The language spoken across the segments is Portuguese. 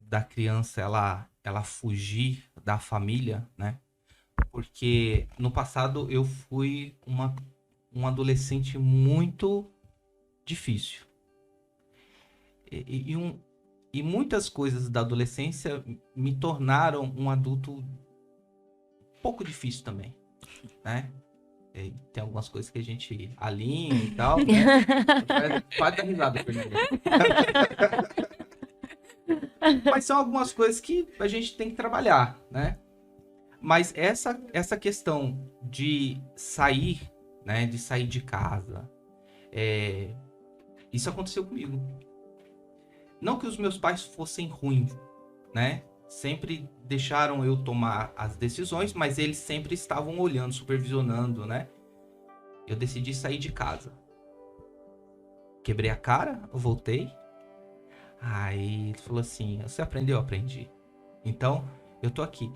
da criança ela fugir da família, né? Porque no passado eu fui um adolescente muito difícil. E muitas coisas da adolescência me tornaram um adulto pouco difícil também, né? Tem algumas coisas que a gente alinha e tal, né? Pode dar risada, Fernanda. Mas são algumas coisas que a gente tem que trabalhar, né? Mas essa questão de sair, né? De sair de casa, isso aconteceu comigo. Não que os meus pais fossem ruins, né? Sempre deixaram eu tomar as decisões, mas eles sempre estavam olhando, supervisionando, né? Eu decidi sair de casa. Quebrei a cara, voltei. Aí ele falou assim, você aprendeu? Eu aprendi. Então, eu tô aqui.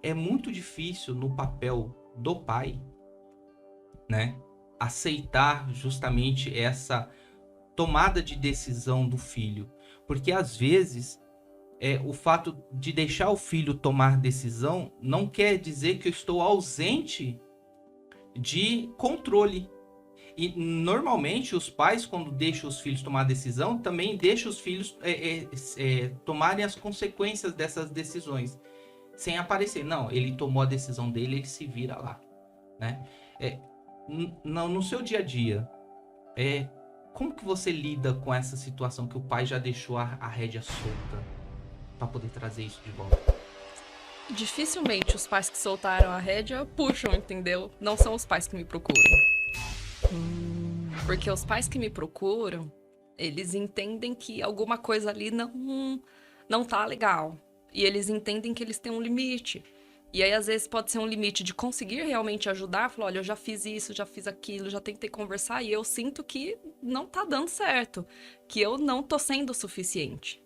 É muito difícil no papel do pai, né? Aceitar justamente essa tomada de decisão do filho. Porque às vezes o fato de deixar o filho tomar decisão não quer dizer que eu estou ausente de controle. E normalmente os pais, quando deixam os filhos tomar decisão, também deixam os filhos tomarem as consequências dessas decisões, sem aparecer. Não, ele tomou a decisão dele, ele se vira lá, né? No seu dia a dia, como que você lida com essa situação que o pai já deixou a rédea solta para poder trazer isso de volta? Dificilmente os pais que soltaram a rédea puxam, entendeu? Não são os pais que me procuram. Porque os pais que me procuram, eles entendem que alguma coisa ali não tá legal. E eles entendem que eles têm um limite. E aí, às vezes, pode ser um limite de conseguir realmente ajudar. Falar, olha, eu já fiz isso, já fiz aquilo, já tentei conversar e eu sinto que não tá dando certo. Que eu não tô sendo o suficiente.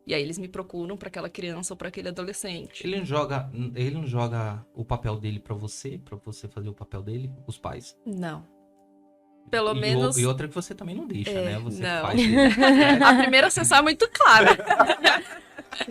E aí eles me procuram pra aquela criança ou pra aquele adolescente. Ele não joga o papel dele pra você fazer o papel dele, os pais? Não. Pelo menos... E outra que você também não deixa, né? Você não. faz... A primeira sessão é muito clara.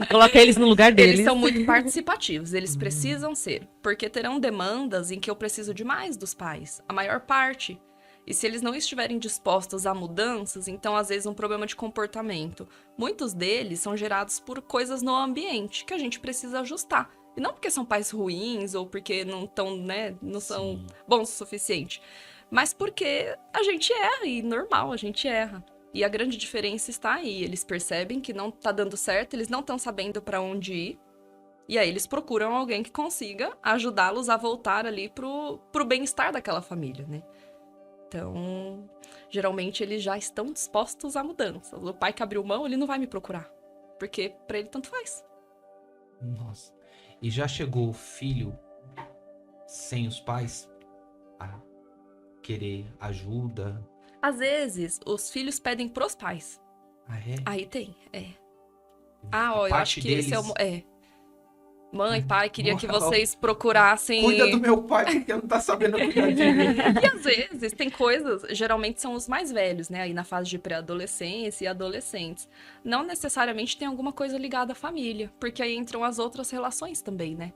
Coloca eles no lugar deles. Eles são muito participativos, eles precisam ser. Porque terão demandas em que eu preciso de mais dos pais. A maior parte. E se eles não estiverem dispostos a mudanças, então às vezes um problema de comportamento. Muitos deles são gerados por coisas no ambiente que a gente precisa ajustar. E não porque são pais ruins ou porque não estão, né, não são bons o suficiente. Mas porque a gente erra, e normal, a gente erra. E a grande diferença está aí. Eles percebem que não tá dando certo, eles não estão sabendo para onde ir. E aí eles procuram alguém que consiga ajudá-los a voltar ali pro bem-estar daquela família, né? Então, geralmente eles já estão dispostos a mudanças. O pai que abriu mão, ele não vai me procurar. Porque pra ele tanto faz. Nossa. E já chegou o filho sem os pais a querer ajuda? Às vezes, os filhos pedem pros pais. Ah, é? Aí tem, eu acho que deles... esse é o... Mãe, pai, queria que vocês procurassem... Cuida do meu pai, porque não tá sabendo cuidar de mim. E às vezes tem coisas, geralmente são os mais velhos, né? Aí na fase de pré-adolescência e adolescentes. Não necessariamente tem alguma coisa ligada à família, porque aí entram as outras relações também, né?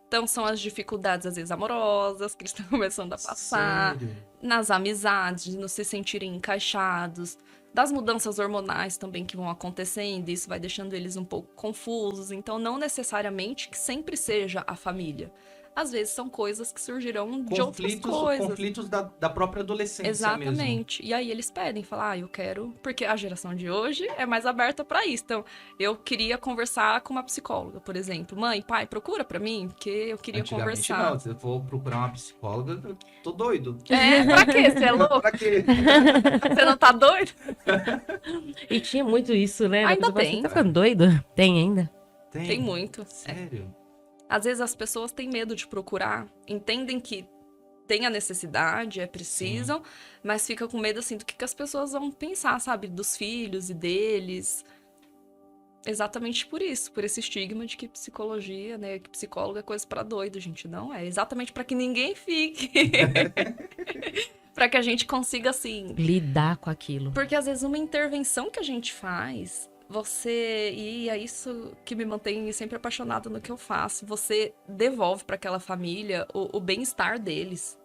Então são as dificuldades, às vezes, amorosas, que eles estão começando a passar. Sério? Nas amizades, de não se sentirem encaixados. Das mudanças hormonais também que vão acontecendo, isso vai deixando eles um pouco confusos. Então, não necessariamente que sempre seja a família. Às vezes são coisas que surgirão de outras coisas. Conflitos da própria adolescência. Exatamente. Mesmo. E aí eles pedem, falam, eu quero... Porque a geração de hoje é mais aberta pra isso. Então, eu queria conversar com uma psicóloga, por exemplo. Mãe, pai, procura pra mim, porque eu queria conversar. Não, se eu for procurar uma psicóloga, eu tô doido. Pra quê? Você é louco? Pra quê? Você não tá doido? E tinha muito isso, né? Ainda tem. Você tá ficando doido? Tem ainda? Tem muito. Sério? Às vezes as pessoas têm medo de procurar, entendem que tem a necessidade, precisam, mas fica com medo, assim, do que as pessoas vão pensar, sabe? Dos filhos e deles. Exatamente por isso, por esse estigma de que psicologia, né? Que psicólogo é coisa pra doido, gente. Não é. Exatamente pra que ninguém fique. Pra que a gente consiga, assim... lidar com aquilo. Porque às vezes uma intervenção que a gente faz... E é isso que me mantém sempre apaixonada no que eu faço. Você devolve para aquela família o bem-estar deles.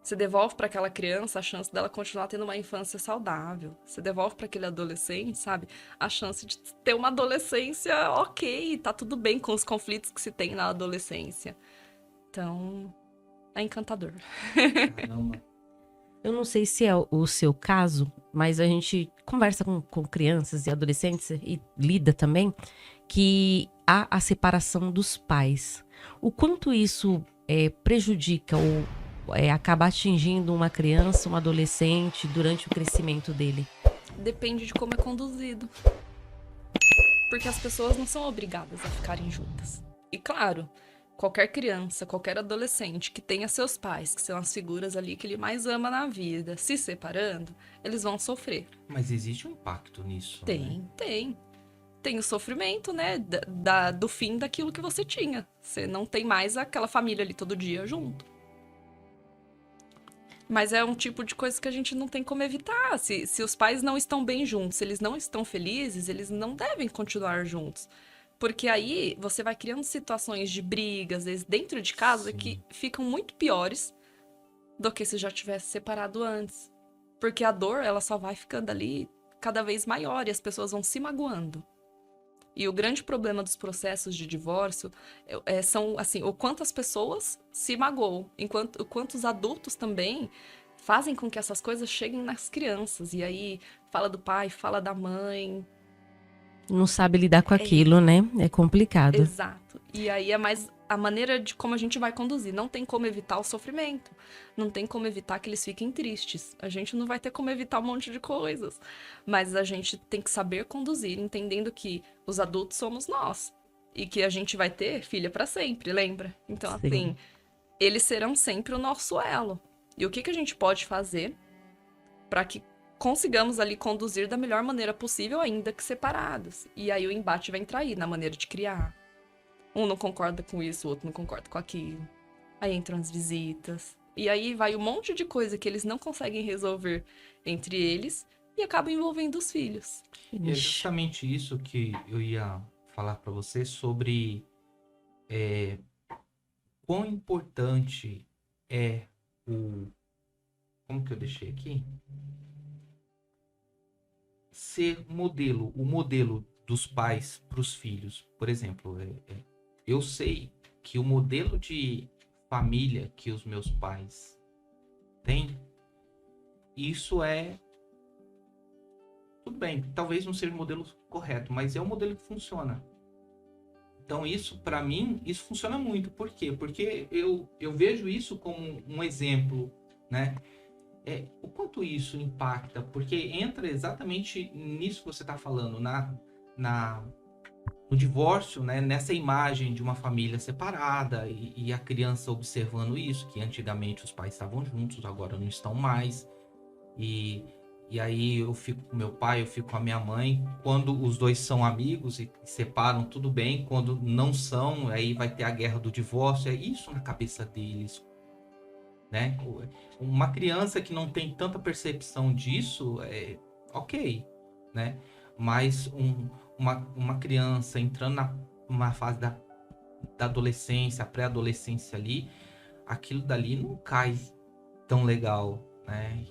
Você devolve para aquela criança a chance dela continuar tendo uma infância saudável. Você devolve para aquele adolescente, sabe, a chance de ter uma adolescência ok, tá tudo bem com os conflitos que se tem na adolescência. Então, é encantador. Caramba. Eu não sei se é o seu caso, mas a gente conversa com crianças e adolescentes e lida também que há a separação dos pais. O quanto isso prejudica ou acaba atingindo uma criança, um adolescente durante o crescimento dele? Depende de como é conduzido. Porque as pessoas não são obrigadas a ficarem juntas. E claro, qualquer criança, qualquer adolescente que tenha seus pais, que são as figuras ali que ele mais ama na vida, se separando, eles vão sofrer. Mas existe um impacto nisso, né? Tem. Tem o sofrimento, né? Do fim daquilo que você tinha. Você não tem mais aquela família ali todo dia junto. Mas é um tipo de coisa que a gente não tem como evitar. Se os pais não estão bem juntos, se eles não estão felizes, eles não devem continuar juntos. Porque aí você vai criando situações de brigas, às vezes dentro de casa, Sim. que ficam muito piores do que se já tivesse separado antes. Porque a dor, ela só vai ficando ali cada vez maior e as pessoas vão se magoando. E o grande problema dos processos de divórcio são, assim, o quanto as pessoas se magoam, o quanto os adultos também fazem com que essas coisas cheguem nas crianças. E aí, fala do pai, fala da mãe. Não sabe lidar com aquilo, né? É complicado. Exato. E aí é mais a maneira de como a gente vai conduzir. Não tem como evitar o sofrimento. Não tem como evitar que eles fiquem tristes. A gente não vai ter como evitar um monte de coisas. Mas a gente tem que saber conduzir, entendendo que os adultos somos nós. E que a gente vai ter filha para sempre, lembra? Então, Sim. assim, eles serão sempre o nosso elo. E o que a gente pode fazer para que consigamos ali conduzir da melhor maneira possível, ainda que separados. E aí o embate vai entrar aí, na maneira de criar. Um não concorda com isso, o outro não concorda com aquilo. Aí entram as visitas. E aí vai um monte de coisa que eles não conseguem resolver entre eles e acaba envolvendo os filhos. E é justamente isso que eu ia falar para você sobre quão importante é o... Como que eu deixei aqui? Ser modelo, o modelo dos pais para os filhos. Por exemplo, eu sei que o modelo de família que os meus pais têm, isso é... Tudo bem, talvez não seja o modelo correto, mas é o modelo que funciona. Então isso, para mim, isso funciona muito. Por quê? Porque eu vejo isso como um exemplo, né? O quanto isso impacta, porque entra exatamente nisso que você está falando, no divórcio, né? Nessa imagem de uma família separada e a criança observando isso, que antigamente os pais estavam juntos, agora não estão mais. E aí eu fico com meu pai, eu fico com a minha mãe. Quando os dois são amigos e separam, tudo bem. Quando não são, aí vai ter a guerra do divórcio. É isso na cabeça deles, né? Uma criança que não tem tanta percepção disso, ok, né? Mas uma criança entrando numa fase da adolescência, pré-adolescência ali, aquilo dali não cai tão legal, né?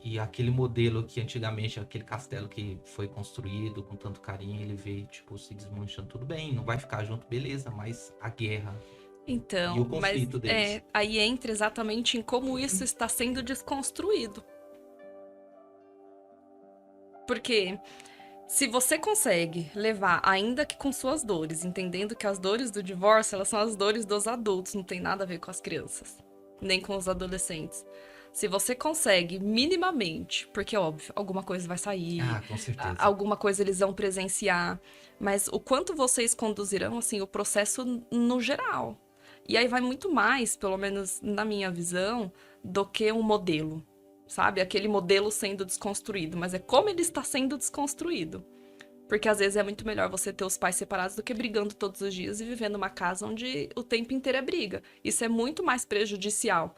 E aquele modelo que antigamente, aquele castelo que foi construído com tanto carinho, ele vê, tipo, se desmanchando, tudo bem, não vai ficar junto, beleza, mas a guerra... Então, E o conflito deles. Aí entra exatamente em como isso está sendo desconstruído. Porque se você consegue levar, ainda que com suas dores, entendendo que as dores do divórcio, elas são as dores dos adultos, não tem nada a ver com as crianças, nem com os adolescentes. Se você consegue minimamente, porque óbvio, alguma coisa vai sair, com certeza. alguma coisa eles vão presenciar, mas o quanto vocês conduzirão, assim, o processo no geral. E aí vai muito mais, pelo menos na minha visão, do que um modelo, sabe? Aquele modelo sendo desconstruído, mas é como ele está sendo desconstruído. Porque às vezes é muito melhor você ter os pais separados do que brigando todos os dias e viver numa casa onde o tempo inteiro é briga. Isso é muito mais prejudicial,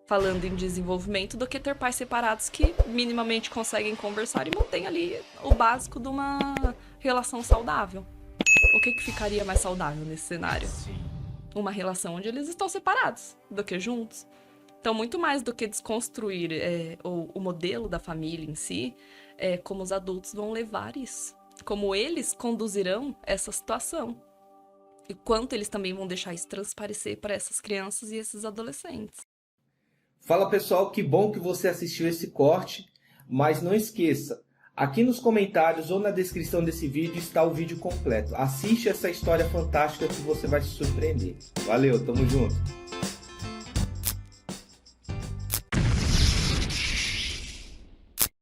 falando em desenvolvimento, do que ter pais separados que minimamente conseguem conversar e mantém ali o básico relação saudável. O que ficaria mais saudável nesse cenário? Sim. Uma relação onde eles estão separados do que juntos. Então, muito mais do que desconstruir o modelo da família em si, como os adultos vão levar isso. Como eles conduzirão essa situação. E quanto eles também vão deixar isso transparecer para essas crianças e esses adolescentes. Fala pessoal, que bom que você assistiu esse corte, mas não esqueça, aqui nos comentários ou na descrição desse vídeo está o vídeo completo. Assiste essa história fantástica que você vai se surpreender. Valeu, tamo junto!